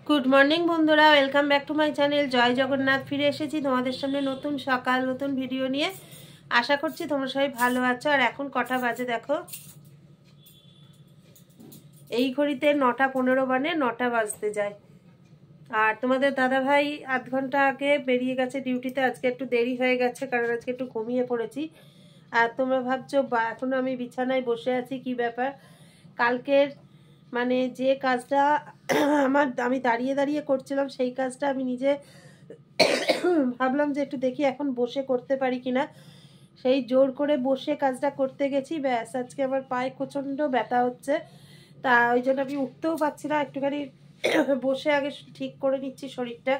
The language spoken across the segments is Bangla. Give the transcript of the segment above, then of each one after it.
গুড মর্নিং বন্ধুরা, welcome back to my channel জয় জগন্নাথ। ফিরে এসেছি তোমাদের সামনে নতুন সকাল নতুন ভিডিও নিয়ে। আশা করছি তোমরা সবাই ভালো আছো। আর এখন কটা বাজে দেখো, এই ঘড়িতে 9:15 মানে 9টা বাজতে যায়। আর তোমাদের দাদা ভাই আধ ঘন্টা আগে বেরিয়ে গেছে ডিউটিতে। আজকে একটু দেরি হয়ে গেছে কারণ আজকে একটু ঘুমিয়ে পড়েছি। আর তোমরা ভাবছো এখনো আমি বিছানায় বসে আছি, কি ব্যাপার? কালকের মানে যে কাজটা আমি দাঁড়িয়ে দাঁড়িয়ে করছিলাম, সেই কাজটা আমি নিজে ভাবলাম যে একটু দেখি এখন বসে করতে পারি কিনা। সেই জোর করে বসে কাজটা করতে গেছি, ব্যাস আজকে আমার পায়ে প্রচণ্ড ব্যথা হচ্ছে। তা ওই জন্য আমি উঠতেও পারছি না, একটুখানি বসে আগে ঠিক করে নিচ্ছি শরীরটা।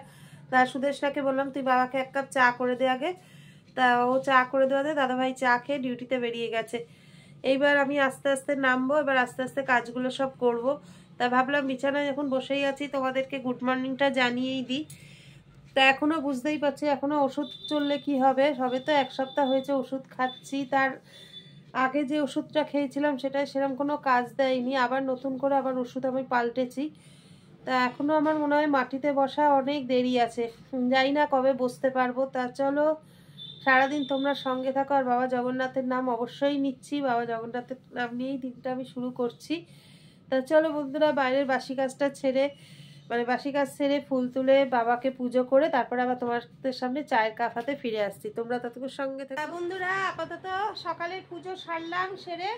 তা সুদেশনাকে বললাম তুই বাবাকে 1 কাপ চা করে দে আগে। তা ও চা করে দেওয়াতে দাদাভাই চা খেয়ে ডিউটিতে বেরিয়ে গেছে। এইবার আমি আস্তে আস্তে নামবো, এবার আস্তে আস্তে কাজগুলো সব করব। তা ভাবলাম বিছানায় যখন বসেই আছি তোমাদেরকে গুড মর্নিংটা জানিয়েই দিই। তা এখনও বুঝতেই পারছি, এখনও ওষুধ চললে কি হবে, সবে তো 1 সপ্তাহ হয়েছে ওষুধ খাচ্ছি। তার আগে যে ওষুধটা খেয়েছিলাম সেটা সেরকম কোনো কাজ দেয়নি, আবার নতুন করে আবার ওষুধ আমি পাল্টেছি। তা এখনও আমার মনে হয় মাটিতে বসা অনেক দেরি আছে, জানি না কবে বসতে পারবো। তা চলো সারাদিন তোমরা সঙ্গে থাকো। আর বাবা জগন্নাথের নাম অবশ্যই নিচ্ছি, বাবা জগন্নাথের নাম নিয়েই দিনটা আমি শুরু করছি। তা চলো বন্ধুরা, বাইরের বাসি কাজটা ছেড়ে বাসি কাজ ছেড়ে ফুল তুলে বাবাকে পুজো করে তারপরে আবার তোমাদের সামনে চায়ের কাপ হাতে ফিরে আসছি। তোমরা ততক্ষণ সঙ্গে থাকো। বন্ধুরা আপাতত সকালের পুজো সারলাম, সেরে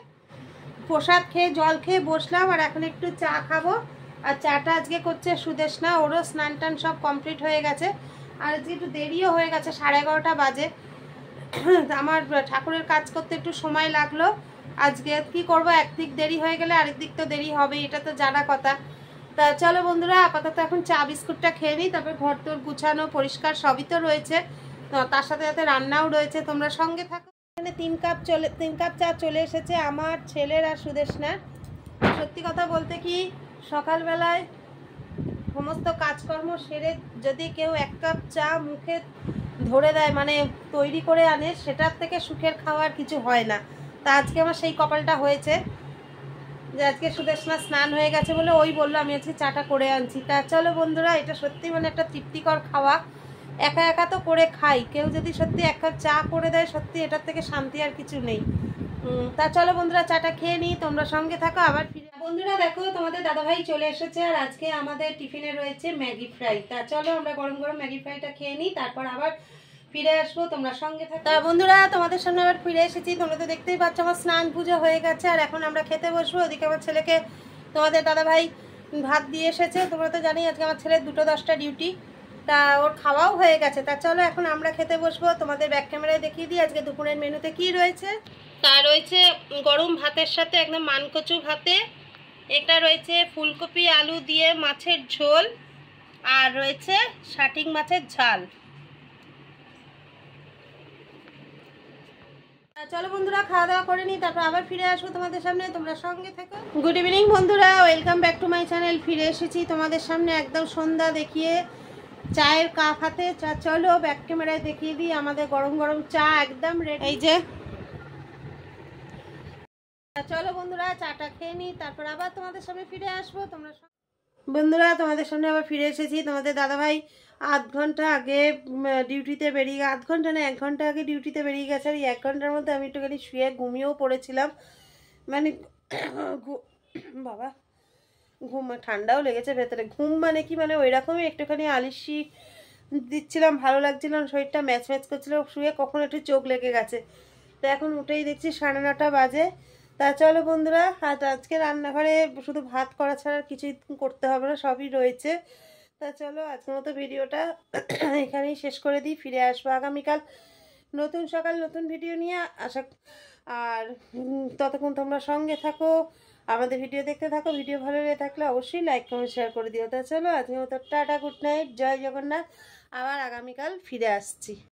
প্রসাদ খেয়ে জল খেয়ে বসলাম। আর এখন একটু চা খাবো। আর চাটা আজকে করছে সুদেশনা, ওরও স্নান টান সব কমপ্লিট হয়ে গেছে। আর আজকে একটু দেরিও হয়ে গেছে, 11:30 বাজে। আমার ঠাকুরের কাজ করতে একটু সময় লাগলো। আজকে কি করব, একদিক দেরি হয়ে গেলে আরেক দিক তো দেরি হবে, এটা তো জানা কথা। তা চলো বন্ধুরা আপাতত এখন চা বিস্কুটটা খেয়ে নিই, তারপর ঘর তোর গুছানো পরিষ্কার সবই তো রয়েছে, তার সাথে সাথে রান্নাও রয়েছে। তোমরা সঙ্গে থাকো। এখানে 3 কাপ চা চলে এসেছে আমার ছেলের আর সুদেশনার। সত্যি কথা বলতে কি, সকালবেলায় সমস্ত কাজকর্ম সেরে যদি কেউ 1 কাপ চা মুখে ধরে দেয়, মানে তৈরি করে আনে, সেটার থেকে সুখের খাওয়ার কিছু হয় না। তা আজকে আমার সেই কপালটা হয়েছে যে আজকে সুদেশনা স্নান হয়ে গেছে বলে ওই বললো আমি আজকে চাটা করে আনছি। তা চলো বন্ধুরা, এটা সত্যি মানে একটা তৃপ্তিকর খাওয়া। একা একা তো করে খাই, কেউ যদি সত্যি 1 কাপ চা করে দেয়, সত্যি এটার থেকে শান্তি আর কিছু নেই। তা চলো বন্ধুরা চাটা খেয়ে নিই, তোমরা সঙ্গে থাকো। আবার ফিরে বন্ধুরা দেখো তোমাদের দাদাভাই চলে এসেছে, আর আজকে আমাদের টিফিনে রয়েছে ম্যাগি ফ্রাই। তা চলো আমরা গরম গরম ম্যাগি ফ্রাইটা খেয়ে নিই, তারপর আবার ফিরে আসবো, তোমরা সঙ্গে থাকো। তা বন্ধুরা তোমাদের সামনে আবার ফিরে এসেছি। তোমরা তো দেখতেই পাচ্ছ আমার স্নান পুজো হয়ে গেছে, আর এখন আমরা খেতে বসবো। ওদিকে আমার ছেলেকে তোমাদের দাদাভাই ভাত দিয়ে এসেছে। তোমরা তো জানি আজকে আমার ছেলের 2:10টা ডিউটি, তা ওর খাওয়াও হয়ে গেছে। তা চলো এখন আমরা খেতে বসবো। তোমাদের ব্যাক ক্যামেরায় দেখিয়ে দিই আজকে দুপুরের মেনুতে কি রয়েছে। তা রয়েছে গরম ভাতের সাথে একদম মানকচু ভাতে, এটা রয়েছে ফুলকপি আলু দিয়ে মাছের ঝোল, আর রয়েছে শাটিং মাছের ঝাল। চলো বন্ধুরা খাওয়া দাওয়া করে নিই, তারপর আবার ফিরে আসবো তোমাদের সামনে, তোমরা সঙ্গে থেকো। গুড ইভিনিং বন্ধুরা, welcome back to my channel. ফিরে এসেছি তোমাদের সামনে একদম সন্ধ্যা দেখিয়ে, চায়ের কাপ হাতে। চলো ব্যাক ক্যামেরায় দেখিয়ে দিই আমাদের গরম গরম চা একদম রেডি। এই যে চলো বন্ধুরা চাটা খেয়ে নিই, তারপর আবার তোমাদের সামনে ফিরে আসবো। তোমরা বন্ধুরা তোমাদের সামনে আবার ফিরে এসেছি। তোমাদের দাদাভাই আধ ঘন্টা আগে ডিউটিতে বেরিয়ে, আধ ঘন্টা না 1 ঘন্টা আগে ডিউটিতে বেরিয়ে গেছে। আর এই 1 ঘন্টার মধ্যে আমি একটুখানি শুয়ে ঘুমিয়েও পড়েছিলাম। মানে বাবা ঠান্ডাও লেগেছে ভেতরে। ঘুম মানে কি, মানে ওই রকমই একটুখানি আলিশি দিচ্ছিলাম, ভালো লাগছিল, শরীরটা ম্যাচ ম্যাচ করছিল। শুয়ে কখন একটু চোখ লেগে গেছে। তো এখন উঠেই দেখছি 9:30 বাজে। তা চলো বন্ধুরা, আজকে রান্নাঘরে শুধু ভাত করা ছাড়া কিছুই করতে হবে না, সবই রয়েছে। তা চলো আজকের মতো ভিডিওটা এখানেই শেষ করে দিই। ফিরে আসবো আগামীকাল নতুন সকাল নতুন ভিডিও নিয়ে আশা। আর ততক্ষণ তোমরা সঙ্গে থাকো, আমাদের ভিডিও দেখতে থাকো। ভিডিও ভালো লেগে থাকলে অবশ্যই লাইক কমেন্ট শেয়ার করে দিও। তা চলো আজকের মতো টাটা, গুড নাইট, জয় জগন্নাথ। আবার আগামীকাল ফিরে আসছি।